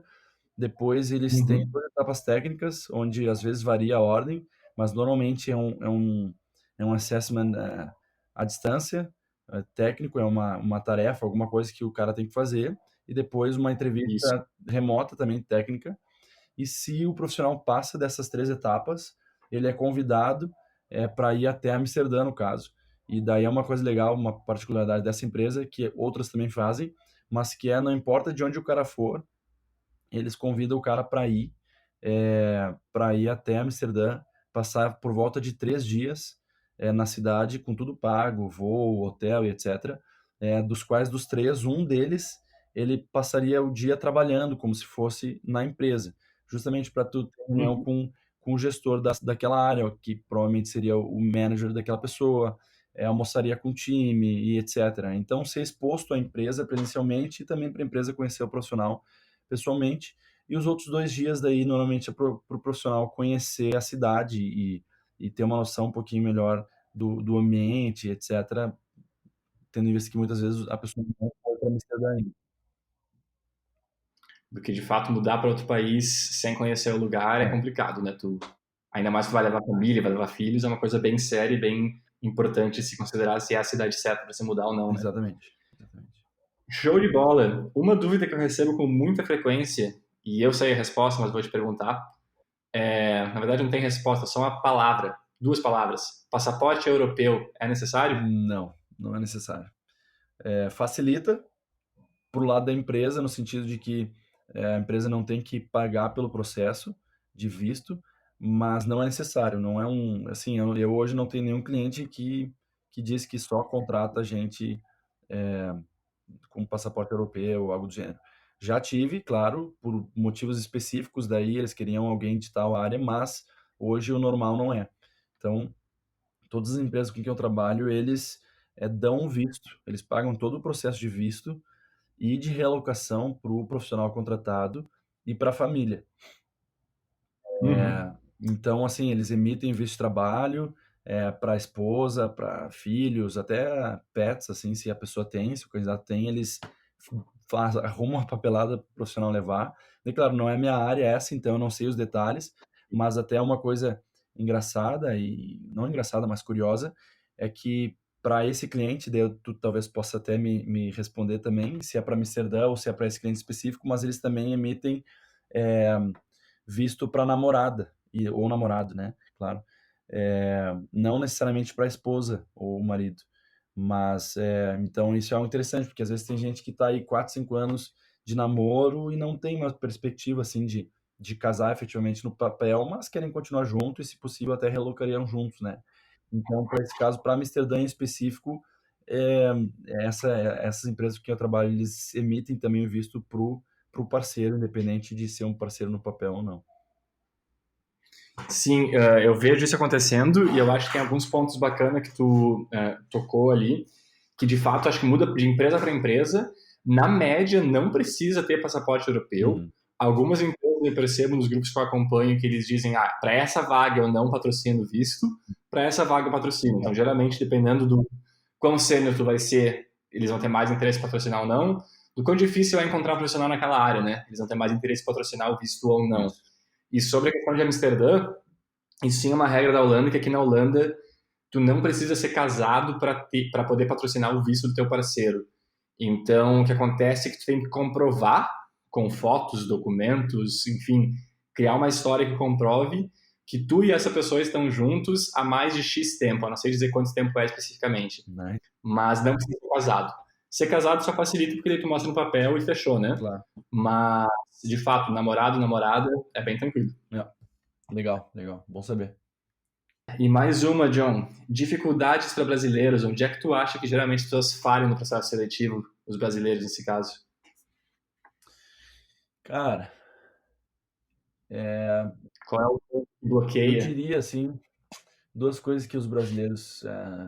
Speaker 2: Depois eles têm
Speaker 1: Uhum.
Speaker 2: 2 etapas técnicas, onde às vezes varia a ordem, mas normalmente é um assessment à distância, técnico, é uma tarefa, alguma coisa que o cara tem que fazer, e depois uma
Speaker 1: Isso.
Speaker 2: entrevista remota também técnica. E se o profissional passa dessas 3 etapas, ele é convidado para ir até Amsterdã, no caso. E daí é uma coisa legal, uma particularidade dessa empresa, que outras também fazem, mas que não importa de onde o cara for, eles convidam o cara para ir até Amsterdã, passar por volta de 3 dias na cidade, com tudo pago, voo, hotel e etc. Dos quais, dos 3, um deles, ele passaria o dia trabalhando, como se fosse na empresa, justamente para tu ter reunião
Speaker 1: Uhum.
Speaker 2: com o gestor daquela área, que provavelmente seria o manager daquela pessoa, almoçaria com o time e etc. Então, ser exposto à empresa presencialmente e também para a empresa conhecer o profissional pessoalmente. E os outros 2 dias daí normalmente é para o profissional conhecer a cidade e ter uma noção um pouquinho melhor do ambiente, etc., tendo em vista que muitas vezes a pessoa não foi para Amsterdã ainda.
Speaker 1: Do que de fato mudar para outro país sem conhecer o lugar é
Speaker 2: É,
Speaker 1: complicado, né? Ainda mais que vai levar família, vai levar filhos, é uma coisa bem séria e bem importante se considerar se é a cidade certa para se mudar ou não, né?
Speaker 2: exatamente, exatamente.
Speaker 1: Show de bola! Uma dúvida que eu recebo com muita frequência, e eu sei a resposta, mas vou te perguntar, na verdade não tem resposta, só uma palavra, 2 palavras. Passaporte europeu é necessário?
Speaker 2: Não, não é necessário. Facilita para o lado da empresa, no sentido de que a empresa não tem que pagar pelo processo de visto, mas não é necessário. Não é assim, eu hoje não tenho nenhum cliente que diz que só contrata gente é, com passaporte europeu ou algo do gênero. Já tive, claro, por motivos específicos, daí eles queriam alguém de tal área, mas hoje o normal não é. Então, todas as empresas com quem eu trabalho, eles dão visto, eles pagam todo o processo de visto e de realocação para o profissional contratado e para a família.
Speaker 1: Uhum.
Speaker 2: Então, assim, eles emitem visto de trabalho para a esposa, para filhos, até pets, assim, se a pessoa tem, se o candidato tem, eles arrumam a papelada para o profissional levar. E, claro, não é minha área essa, então eu não sei os detalhes, mas até uma coisa engraçada, e não engraçada, mas curiosa, é que para esse cliente, daí tu talvez possa até me responder também, se é para Amsterdã ou se é para esse cliente específico, mas eles também emitem é, visto para namorada ou namorado, né? Claro. Não necessariamente para a esposa ou o marido, mas então isso é algo interessante, porque às vezes tem gente que está aí 4, 5 anos de namoro e não tem uma perspectiva assim de casar efetivamente no papel, mas querem continuar junto e, se possível, até relocariam juntos, né? Então, para esse caso, para Amsterdã em específico, é, essas empresas com que eu trabalho, eles emitem também o visto para o parceiro, independente de ser um parceiro no papel ou não.
Speaker 1: Sim, eu vejo isso acontecendo e eu acho que tem alguns pontos bacanas que tu tocou ali, que de fato acho que muda de empresa para empresa. Na média, não precisa ter passaporte europeu.
Speaker 2: Uhum.
Speaker 1: Algumas empresas eu percebo nos grupos que eu acompanho que eles dizem: para essa vaga eu não patrocino visto, para essa vaga eu patrocino. Então, geralmente, dependendo do quão sênior tu vai ser, eles vão ter mais interesse em patrocinar ou não. Do quão difícil é encontrar um profissional naquela área, né? Eles vão ter mais interesse em patrocinar o visto ou não.
Speaker 2: Isso.
Speaker 1: E sobre a questão de Amsterdã, isso sim é uma regra da Holanda, que aqui na Holanda tu não precisa ser casado para poder patrocinar o visto do teu parceiro. Então, o que acontece é que tu tem que comprovar com fotos, documentos, enfim, criar uma história que comprove que tu e essa pessoa estão juntos há mais de X tempo. Eu não sei dizer quanto tempo é especificamente,
Speaker 2: Nice.
Speaker 1: mas não precisa ser casado. Ser casado só facilita porque daí tu mostra no papel e fechou, né?
Speaker 2: Claro.
Speaker 1: Mas, de fato, namorado, namorada, é bem tranquilo.
Speaker 2: É. Legal, legal. Bom saber.
Speaker 1: E mais uma, John. Dificuldades para brasileiros. Onde é que tu acha que geralmente as pessoas falham no processo seletivo, os brasileiros nesse caso?
Speaker 2: Cara, é,
Speaker 1: Qual é o ponto que
Speaker 2: eu
Speaker 1: bloqueia?
Speaker 2: diria assim, duas coisas que os brasileiros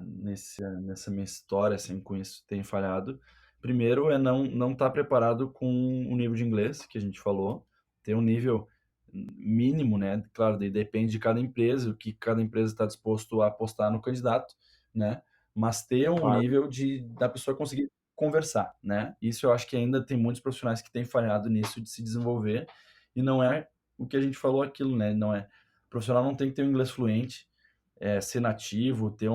Speaker 2: nessa minha história assim com isso têm falhado. Primeiro é não estar preparado com o nível de inglês que a gente falou, ter um nível mínimo, né? Claro, daí depende de cada empresa, o que cada empresa está disposto a apostar no candidato, né? Mas ter um
Speaker 1: Claro,
Speaker 2: nível da pessoa conseguir conversar, né? Isso eu acho que ainda tem muitos profissionais que têm falhado nisso de se desenvolver e não é o que a gente falou aquilo, né? Não é o profissional não tem que ter um inglês fluente, ser nativo, ter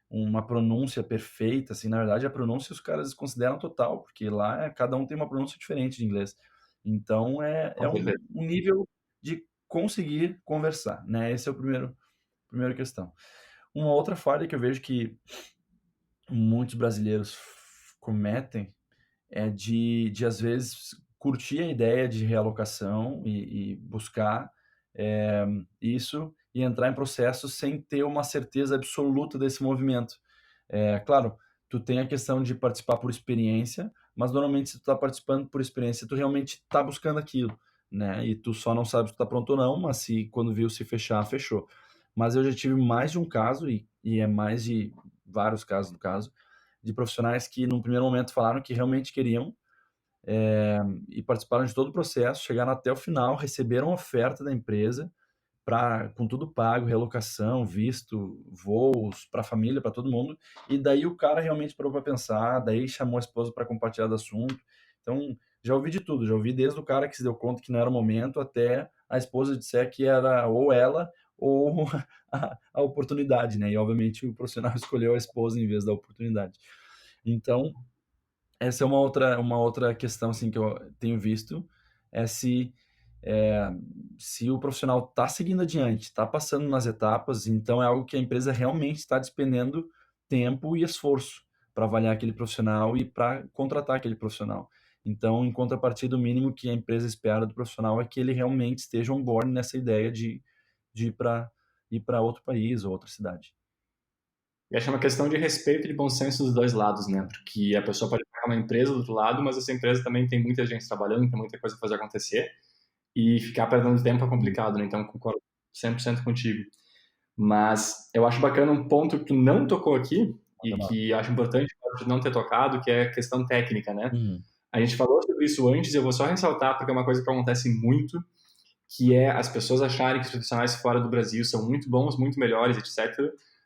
Speaker 2: uma pronúncia perfeita, assim, na verdade a pronúncia os caras consideram total, porque lá cada um tem uma pronúncia diferente de inglês. Então é
Speaker 1: com certeza.
Speaker 2: um nível de conseguir conversar, né? Esse é o primeira questão. Uma outra falha que eu vejo que muitos brasileiros cometem é de às vezes curtir a ideia de realocação e buscar é, isso e entrar em processo sem ter uma certeza absoluta desse movimento. Claro, tu tem a questão de participar por experiência, mas normalmente se tu está participando por experiência, tu realmente está buscando aquilo, né? E tu só não sabe se tu tá pronto ou não, mas se quando viu se fechar, fechou. Mas eu já tive mais de um caso, e é mais de vários casos no caso, de profissionais que num primeiro momento falaram que realmente queriam e participaram de todo o processo, chegaram até o final, receberam oferta da empresa com tudo pago, relocação, visto, voos para a família, para todo mundo. E daí o cara realmente parou para pensar, daí chamou a esposa para compartilhar do assunto. Então, já ouvi de tudo, já ouvi desde o cara que se deu conta que não era o momento até a esposa disser que era ou ela ou a oportunidade, né? E obviamente o profissional escolheu a esposa em vez da oportunidade. Então, essa é uma outra questão assim que eu tenho visto, é é, se o profissional está seguindo adiante, está passando nas etapas, então é algo que a empresa realmente está despendendo tempo e esforço para avaliar aquele profissional e para contratar aquele profissional. Então, em contrapartida, o mínimo que a empresa espera do profissional é que ele realmente esteja on board nessa ideia de ir para outro país ou outra cidade.
Speaker 1: E acho que é uma questão de respeito e de bom senso dos dois lados, né? Porque a pessoa pode pegar uma empresa do outro lado, mas essa empresa também tem muita gente trabalhando, tem muita coisa para fazer acontecer, e ficar perdendo tempo é
Speaker 2: Hum,
Speaker 1: complicado, né? Então, concordo 100% contigo. Mas eu acho bacana um ponto que tu não tocou aqui,
Speaker 2: manda
Speaker 1: e
Speaker 2: bala.
Speaker 1: que acho importante tu não ter tocado, que é a questão técnica, né?
Speaker 2: Uhum.
Speaker 1: A gente falou sobre isso antes, eu vou só ressaltar, porque é uma coisa que acontece muito, que é as pessoas acharem que os profissionais fora do Brasil são muito bons, muito melhores, etc.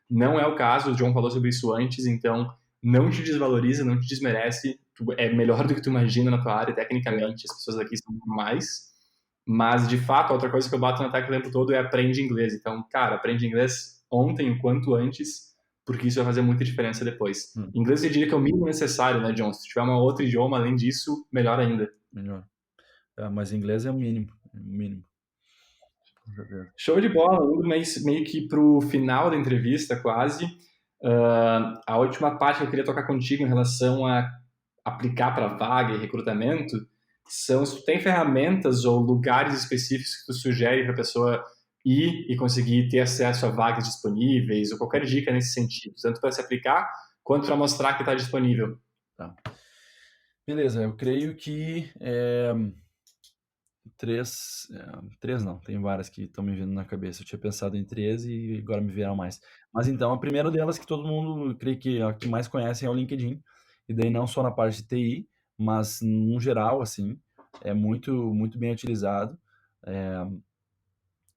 Speaker 1: Não é o caso, o John falou sobre isso antes, então não te desvaloriza, não te desmerece, tu é melhor do que tu imagina na tua área, tecnicamente, as pessoas aqui são mais, mas de fato, a outra coisa que eu bato na tecla o tempo todo é aprende inglês. Então, cara, aprende inglês ontem, o quanto antes, porque isso vai fazer muita diferença depois.
Speaker 2: Hum,
Speaker 1: Inglês eu diria que é o mínimo necessário, né, John? Se tu tiver um outro idioma além disso, melhor ainda.
Speaker 2: melhor. Mas inglês é o mínimo, com certeza.
Speaker 1: Show de bola, indo meio que pro final da entrevista, quase. A última parte que eu queria tocar contigo em relação a aplicar para vaga e recrutamento são se tu tem ferramentas ou lugares específicos que tu sugere para a pessoa ir e conseguir ter acesso a vagas disponíveis ou qualquer dica nesse sentido, tanto para se aplicar quanto para mostrar que está disponível.
Speaker 2: Tá. Beleza, eu creio que três não, tem várias que estão me vindo na cabeça. Eu tinha pensado em três e agora me vieram mais. Mas então, a primeira delas que todo mundo, eu creio que a que mais conhecem é o LinkedIn. E daí não só na parte de TI, mas no geral, assim, é muito bem utilizado. É,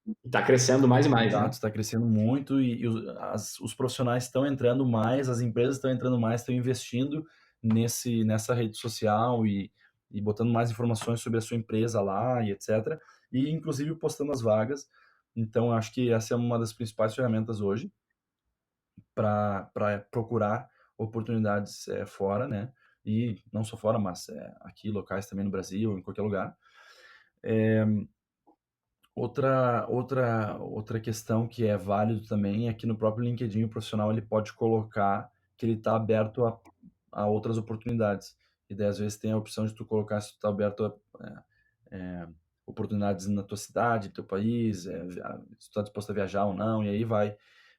Speaker 1: E está crescendo mais e mais,
Speaker 2: Exato,
Speaker 1: né?
Speaker 2: está crescendo muito e os profissionais estão entrando mais, as empresas estão entrando mais, estão investindo nessa rede social e botando mais informações sobre a sua empresa lá e etc. E inclusive postando as vagas. Então, acho que essa é uma das principais ferramentas hoje para procurar oportunidades fora, né? E não só fora, mas aqui, locais também no Brasil, em qualquer lugar. Outra questão que é válido também é que no próprio LinkedIn o profissional ele pode colocar que ele está aberto a outras oportunidades. E daí às vezes tem a opção de tu colocar se tu está aberto oportunidades na tua cidade, no teu país, se tu está disposto a viajar ou não, e aí vai.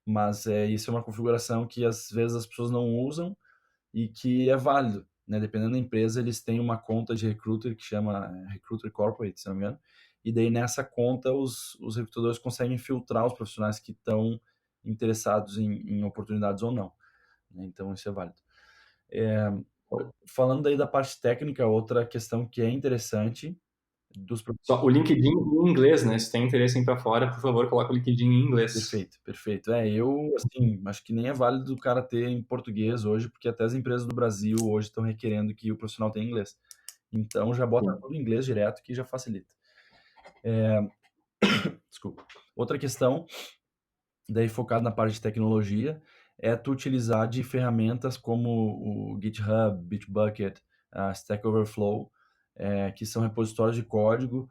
Speaker 2: Mas isso é uma configuração que às vezes as pessoas não usam e que é válido, né? Dependendo da empresa, eles têm uma conta de recruiter que chama Recruiter Corporate, se não me engano, e daí nessa conta os recrutadores conseguem filtrar os profissionais que estão interessados em oportunidades ou não, né? Então isso é válido. Falando daí da parte técnica, outra questão que é interessante dos
Speaker 1: Só o LinkedIn em inglês, né? Se tem interesse em ir para fora, por favor, coloca o LinkedIn em inglês.
Speaker 2: Perfeito, perfeito. Eu, assim, acho que nem é válido o cara ter em português hoje, porque até as empresas do Brasil hoje estão requerendo que o profissional tenha inglês. Então, já bota
Speaker 1: Sim.
Speaker 2: tudo em inglês direto, que já facilita. Desculpa. Outra questão, daí focado na parte de tecnologia, é tu utilizar de ferramentas como o GitHub, Bitbucket, a Stack Overflow, que são repositórios de código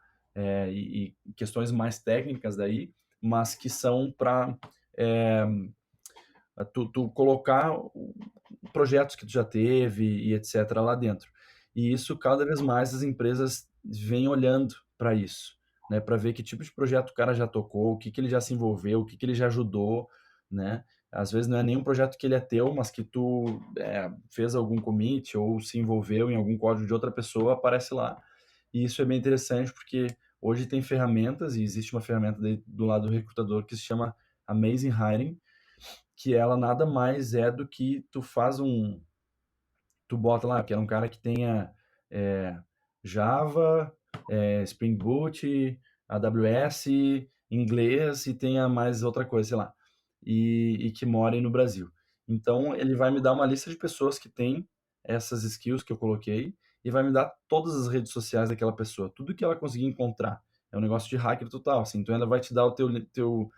Speaker 2: e questões mais técnicas daí, mas que são para tu colocar projetos que tu já teve e etc. lá dentro. E isso, cada vez mais, as empresas vêm olhando para isso, né? Para ver que tipo de projeto o cara já tocou, o que ele já se envolveu, o que ele já ajudou, né? Às vezes não é nenhum projeto que ele é teu, mas que tu fez algum commit ou se envolveu em algum código de outra pessoa, aparece lá. E isso é bem interessante porque hoje tem ferramentas, e existe uma ferramenta do lado do recrutador que se chama Amazing Hiring, que ela nada mais é do que tu bota lá, que era um cara que tenha é, Java, Spring Boot, AWS, inglês e tenha mais outra coisa, sei lá, e que morem no Brasil. Então, ele vai me dar uma lista de pessoas que têm essas skills que eu coloquei e vai me dar todas as redes sociais daquela pessoa, tudo que ela conseguir encontrar. É um negócio de hacker total, assim. Então, ela vai te dar o teu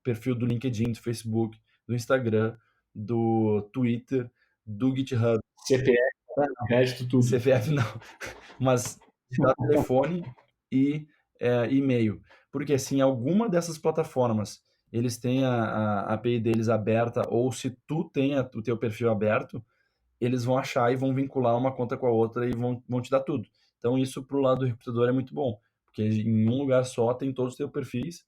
Speaker 2: perfil do LinkedIn, do Facebook, do Instagram, do Twitter, do GitHub.
Speaker 1: CPF,
Speaker 2: Não,
Speaker 1: crédito, tudo.
Speaker 2: CPF não, mas dá telefone e e-mail. Porque se em alguma dessas plataformas eles têm a API deles aberta, ou se tu tem o teu perfil aberto, eles vão achar e vão vincular uma conta com a outra e vão te dar tudo. Então isso pro lado do recrutador é muito bom, porque em um lugar só tem todos os teus perfis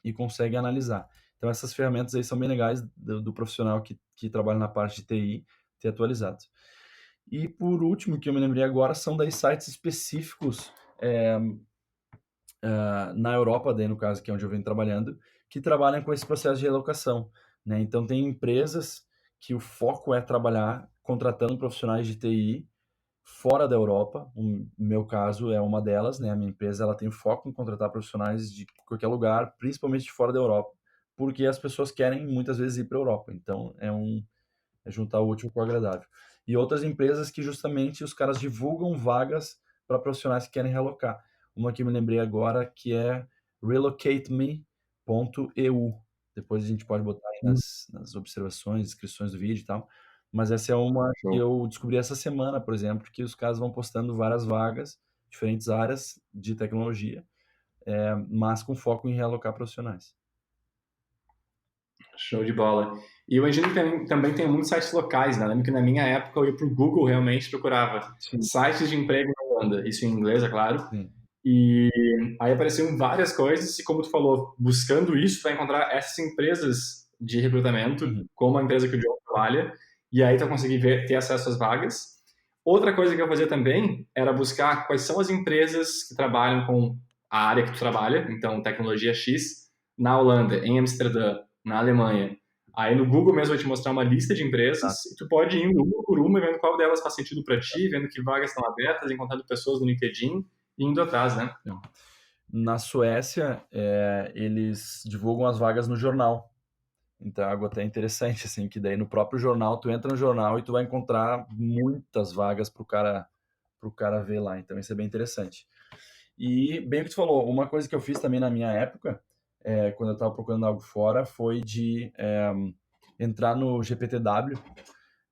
Speaker 2: e consegue analisar. Então essas ferramentas aí são bem legais do profissional que trabalha na parte de TI ter atualizado. E por último, que eu me lembrei agora, são daí sites específicos na Europa, daí no caso, que é onde eu venho trabalhando, que trabalham com esse processo de relocação, né? Então tem empresas que o foco é trabalhar contratando profissionais de TI fora da Europa. O meu caso é uma delas, né? A minha empresa ela tem foco em contratar profissionais de qualquer lugar, principalmente de fora da Europa, porque as pessoas querem muitas vezes ir para a Europa. Então é juntar o útil com o agradável. E outras empresas que justamente os caras divulgam vagas para profissionais que querem relocar. Uma que eu me lembrei agora que é relocateme.eu. Depois a gente pode botar aí nas observações, descrições do vídeo e tal. Mas essa é uma que
Speaker 1: Show.
Speaker 2: eu descobri essa semana, por exemplo, que os caras vão postando várias vagas, diferentes áreas de tecnologia, mas com foco em realocar profissionais.
Speaker 1: Show de bola. E eu imagino que também tem muitos sites locais, né? Eu lembro que na minha época eu ia para o Google realmente procurava
Speaker 2: Sim,
Speaker 1: sites de emprego na Holanda, isso em inglês, é claro.
Speaker 2: sim.
Speaker 1: E aí apareciam várias coisas, e como tu falou, buscando isso, tu vai encontrar essas empresas de recrutamento,
Speaker 2: Uhum.
Speaker 1: como a empresa que o John trabalha, e aí tu vai conseguir ter acesso às vagas. Outra coisa que eu fazia também era buscar quais são as empresas que trabalham com a área que tu trabalha, então tecnologia X, na Holanda, em Amsterdã, na Alemanha. Aí no Google mesmo vai te mostrar uma lista de
Speaker 2: Tá.
Speaker 1: empresas e tu pode ir indo uma por uma, vendo qual delas faz sentido para ti, vendo que vagas estão abertas, encontrando pessoas no LinkedIn e indo atrás, né?
Speaker 2: Na Suécia, eles divulgam as vagas no jornal. Então é algo até interessante, assim, que daí no próprio jornal, tu entra no jornal e tu vai encontrar muitas vagas pro cara ver lá. Então isso é bem interessante. E bem o que tu falou, uma coisa que eu fiz também na minha época, quando eu estava procurando algo fora, foi de entrar no GPTW,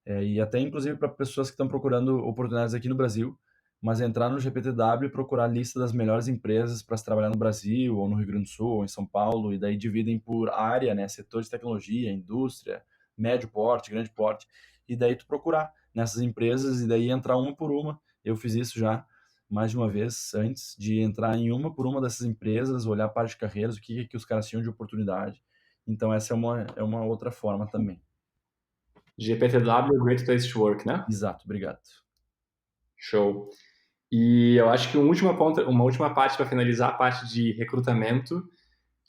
Speaker 2: e até inclusive para pessoas que estão procurando oportunidades aqui no Brasil, mas entrar no GPTW e procurar a lista das melhores empresas para se trabalhar no Brasil, ou no Rio Grande do Sul, ou em São Paulo, e daí dividem por área, né, setor de tecnologia, indústria, médio porte, grande porte, e daí tu procurar nessas empresas e daí entrar uma por uma. Eu fiz isso já, mais de uma vez antes de entrar em uma por uma dessas empresas, olhar a parte de carreiras, o que os caras tinham de oportunidade. Então essa é uma outra forma também.
Speaker 1: GPTW, Great Place to Work, né?
Speaker 2: Exato, obrigado.
Speaker 1: Show. E eu acho que uma última parte para finalizar a parte de recrutamento,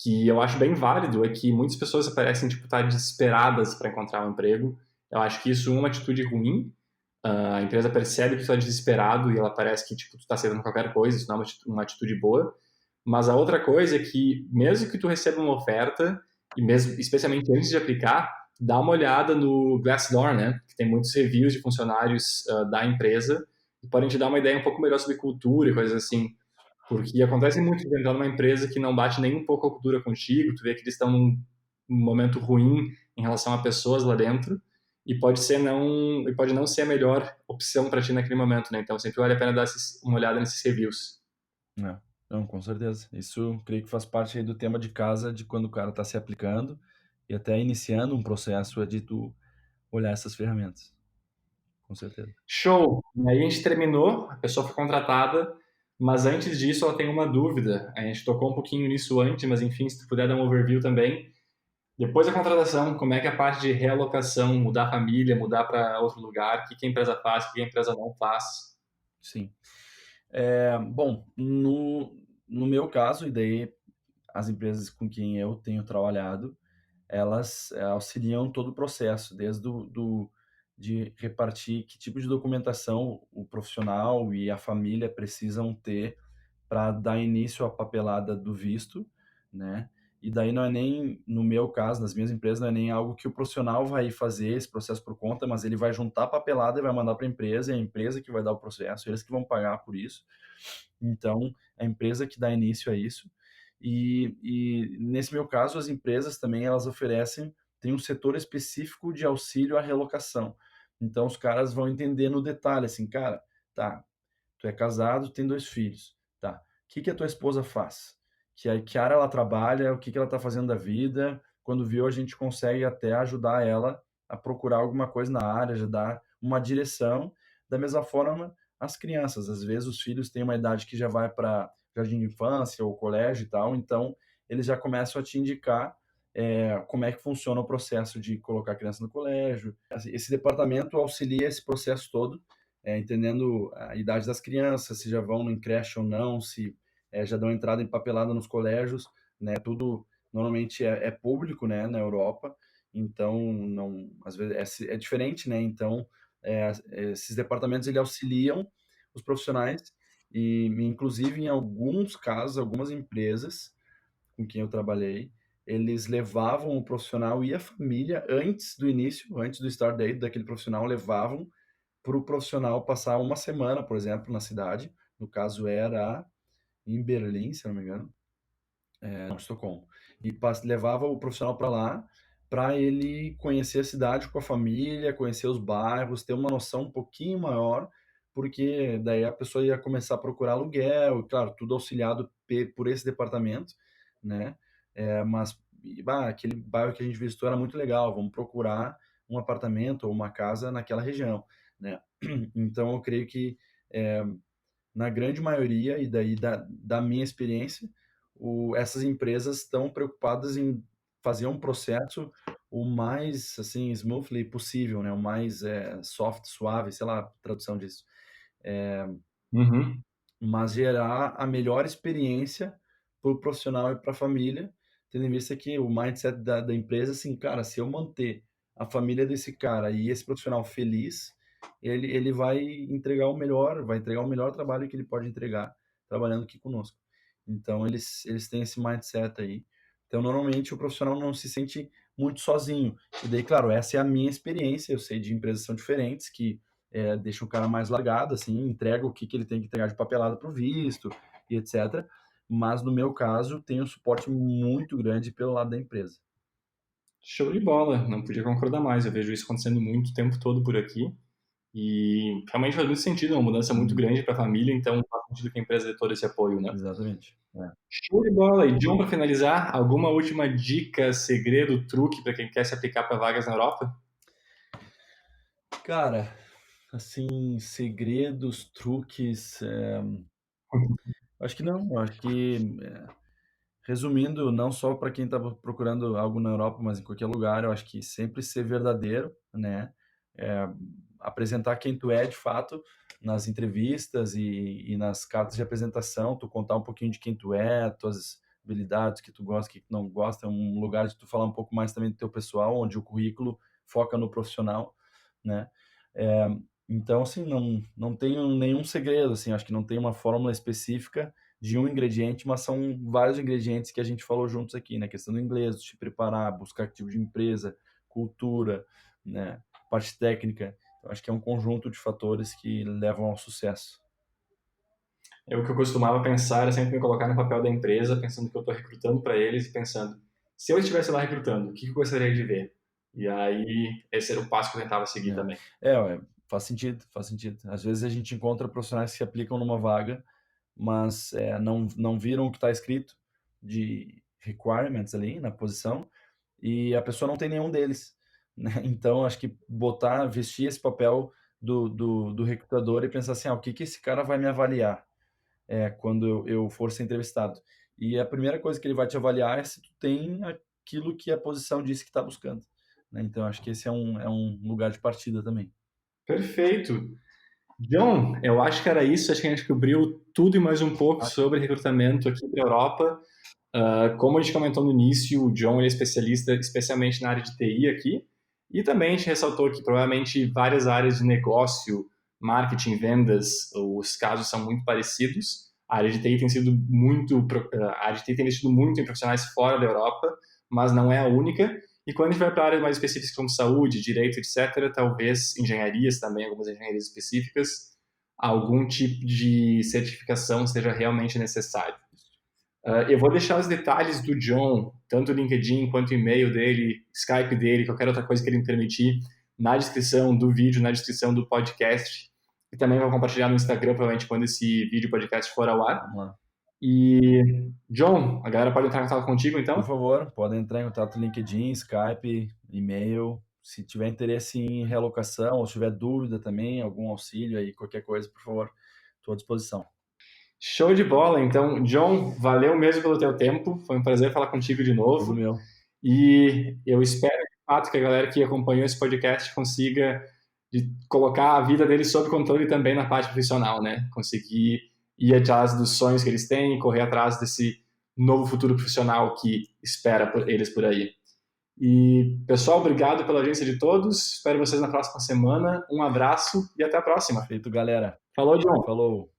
Speaker 1: que eu acho bem válido, é que muitas pessoas parecem tipo estar desesperadas para encontrar um emprego. Eu acho que isso é uma atitude ruim. A empresa percebe que tu está desesperado e ela parece que tipo tu está aceitando qualquer coisa, isso não é uma atitude boa. Mas a outra coisa é que mesmo que tu receba uma oferta e mesmo especialmente antes de aplicar, dá uma olhada no Glassdoor, né? Que tem muitos reviews de funcionários da empresa e podem te dar uma ideia um pouco melhor sobre cultura e coisas assim. Porque acontece muito de entrar numa empresa que não bate nem um pouco a cultura contigo, tu vê que eles estão num momento ruim em relação a pessoas lá dentro e pode não ser a melhor opção para ti naquele momento, né? Então sempre vale a pena dar uma olhada nesses reviews.
Speaker 2: É, não, com certeza. Isso creio que faz parte aí do tema de casa, de quando o cara está se aplicando e até iniciando um processo é de tu olhar essas ferramentas. Com certeza.
Speaker 1: Show! E aí a gente terminou, a pessoa foi contratada, mas antes disso ela tem uma dúvida. A gente tocou um pouquinho nisso antes, mas enfim, se tu puder dar um overview também. Depois da contratação, como é que é a parte de realocação, mudar a família, mudar para outro lugar, o que a empresa faz, o que a empresa não faz?
Speaker 2: Sim. Bom, no meu caso, e daí as empresas com quem eu tenho trabalhado, elas auxiliam todo o processo, desde de repartir que tipo de documentação o profissional e a família precisam ter para dar início à papelada do visto, né? E daí não é nem, no meu caso, nas minhas empresas, não é nem algo que o profissional vai fazer esse processo por conta, mas ele vai juntar a papelada e vai mandar para a empresa, e é a empresa que vai dar o processo, eles que vão pagar por isso. Então, é a empresa que dá início a isso. E nesse meu caso, as empresas também elas oferecem, tem um setor específico de auxílio à relocação. Então, os caras vão entender no detalhe, assim, cara, tá, tu é casado, tem 2 filhos, tá. O que que a tua esposa faz? Que área ela trabalha, o que que ela está fazendo da vida? Quando viu, a gente consegue até ajudar ela a procurar alguma coisa na área, já dar uma direção. Da mesma forma, as crianças, às vezes os filhos têm uma idade que já vai para jardim de infância ou colégio e tal, então eles já começam a te indicar, como é que funciona o processo de colocar a criança no colégio. Esse departamento auxilia esse processo todo, entendendo a idade das crianças, se já vão em creche ou não, se já dão entrada em papelada nos colégios, né? Tudo normalmente é público, né? Na Europa, então não, às vezes é diferente, né? Então esses departamentos ele auxiliam os profissionais e inclusive em alguns casos, algumas empresas com quem eu trabalhei, eles levavam o profissional e a família antes do início, antes do start date daquele profissional, levavam para o profissional passar uma semana, por exemplo, na cidade. No caso era em Berlim, se eu não me engano, não, Estocolmo. E levava o profissional para lá para ele conhecer a cidade com a família, conhecer os bairros, ter uma noção um pouquinho maior, porque daí a pessoa ia começar a procurar aluguel, e claro, tudo auxiliado por esse departamento, né? Mas aquele bairro que a gente visitou era muito legal, vamos procurar um apartamento ou uma casa naquela região, né? Então eu creio que na grande maioria, e daí da minha experiência, essas empresas estão preocupadas em fazer um processo o mais assim smoothly possível, né? O mais soft, suave, sei lá a tradução disso,
Speaker 1: Uhum.
Speaker 2: mas gerar a melhor experiência para o profissional e para a família, tendo em vista que o mindset da empresa, assim, cara, se eu manter a família desse cara e esse profissional feliz, ele vai entregar o melhor, vai entregar o melhor trabalho que ele pode entregar trabalhando aqui conosco. Então, eles têm esse mindset aí. Então, normalmente, o profissional não se sente muito sozinho. E daí, claro, essa é a minha experiência. Eu sei de empresas que são diferentes, que deixa o cara mais largado, assim, entrega o que, que ele tem que entregar de papelada para o visto e etc. Mas no meu caso, tem um suporte muito grande pelo lado da empresa.
Speaker 1: Show de bola, não podia concordar mais. Eu vejo isso acontecendo muito o tempo todo por aqui. E realmente faz muito sentido, é uma mudança muito grande para a família, então faz sentido que a empresa dê todo esse apoio, né?
Speaker 2: Exatamente.
Speaker 1: Show de bola. E John, para finalizar, alguma última dica, segredo, truque para quem quer se aplicar para vagas na Europa?
Speaker 2: Cara, Assim, segredos, truques, acho que não. Eu acho que, resumindo, não só para quem está procurando algo na Europa, mas em qualquer lugar, eu acho que sempre ser verdadeiro, né, eh, apresentar quem tu é de fato nas entrevistas e nas cartas de apresentação, tu contar um pouquinho de quem tu é, tuas habilidades, o que tu gosta, o que tu não gosta, é um lugar de tu falar um pouco mais também do teu pessoal, onde o currículo foca no profissional, né. Eh, então, assim, não tenho nenhum segredo, assim, acho que não tem uma fórmula específica de um ingrediente, mas são vários ingredientes que a gente falou juntos aqui, né? Questão do inglês, te preparar, buscar que tipo de empresa, cultura, né? Parte técnica. Eu acho que é um conjunto de fatores que levam ao sucesso.
Speaker 1: O que eu costumava pensar era sempre me colocar no papel da empresa, pensando que eu estou recrutando para eles e pensando, se eu estivesse lá recrutando, o que eu gostaria de ver? E aí, esse era o passo que eu tentava seguir
Speaker 2: Né?
Speaker 1: também.
Speaker 2: Faz sentido, faz sentido. Às vezes a gente encontra profissionais que se aplicam numa vaga, mas não viram o que está escrito de requirements ali na posição e a pessoa não tem nenhum deles, né? Então, acho que vestir esse papel do recrutador e pensar assim, o que que esse cara vai me avaliar quando eu for ser entrevistado? E a primeira coisa que ele vai te avaliar é se tu tem aquilo que a posição disse que está buscando, né? Então, acho que esse é um lugar de partida também.
Speaker 1: Perfeito. John, eu acho que era isso. Acho que a gente cobriu tudo e mais um pouco
Speaker 2: Ah,
Speaker 1: sobre recrutamento aqui para a Europa. Como a gente comentou no início, o John ele é especialista especialmente na área de TI aqui. E também a gente ressaltou que provavelmente várias áreas de negócio, marketing, vendas, os casos são muito parecidos. A área de TI tem sido a área de TI tem investido muito em profissionais fora da Europa, mas não é a única. E quando a gente vai para áreas mais específicas como saúde, direito, etc., talvez engenharias também, algumas engenharias específicas, algum tipo de certificação seja realmente necessário. Eu vou deixar os detalhes do John, tanto o LinkedIn quanto o e-mail dele, Skype dele, qualquer outra coisa que ele me permitir, na descrição do vídeo, na descrição do podcast. E também vou compartilhar no Instagram, provavelmente, quando esse vídeo podcast for ao ar.
Speaker 2: vamos lá.
Speaker 1: E, John, a galera pode entrar em contato contigo,
Speaker 2: Por
Speaker 1: então?
Speaker 2: favor, podem entrar em contato no LinkedIn, Skype, e-mail. Se tiver interesse em realocação ou se tiver dúvida também, algum auxílio aí, qualquer coisa, por favor, estou à disposição.
Speaker 1: Show de bola. Então, John, valeu mesmo pelo teu tempo. Foi um prazer falar contigo de
Speaker 2: Tudo
Speaker 1: novo.
Speaker 2: meu.
Speaker 1: E eu espero, de fato, que a galera que acompanhou esse podcast consiga colocar a vida deles sob controle também na parte profissional, né? Conseguir ir atrás dos sonhos que eles têm, correr atrás desse novo futuro profissional que espera por eles por aí. E, pessoal, obrigado pela audiência de todos. Espero vocês na próxima semana. Um abraço e até a próxima.
Speaker 2: Feito, galera.
Speaker 1: Falou, John.
Speaker 2: Falou.